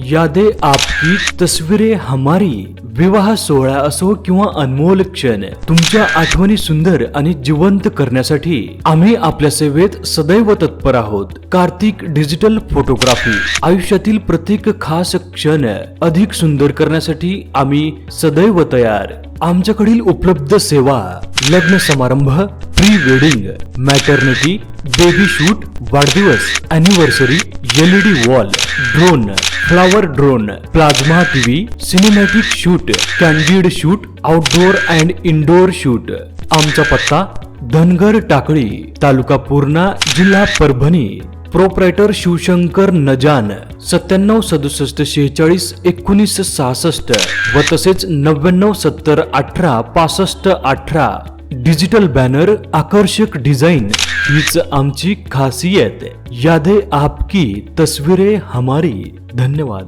यादें आपकी, तस्वीरें हमारी. विवाह सोहळा असो किंवा अनमोल क्षण, तुमच्या आठवणी सुंदर आणि जिवंत करण्यासाठी आम्ही आपल्या सेवेत सदैव तत्पर आहोत. Kartik digital photography. आयुष्यातील प्रत्येक खास क्षण अधिक सुंदर करण्यासाठी आम्ही सदैव तयार. आमच्याकडील उपलब्ध सेवा: लग्न समारंभ, pre wedding, maternity, baby shoot, वाढदिवस, anniversary, LED wall, drone, flower drone, plasma TV, cinematic shoot, candid shoot, outdoor and indoor shoot. आमचा पत्ता: धनगर टाकळी, तालुका पूर्णा, जिल्हा परभणी. प्रोप्रायटर शिवशंकर नजान. 9767461966 व तसेच 9970186518. डिजिटल बॅनर, आकर्षक डिझाईन हीच आमची खासियत. यादें आपकी, तस्वीरें हमारी. धन्यवाद.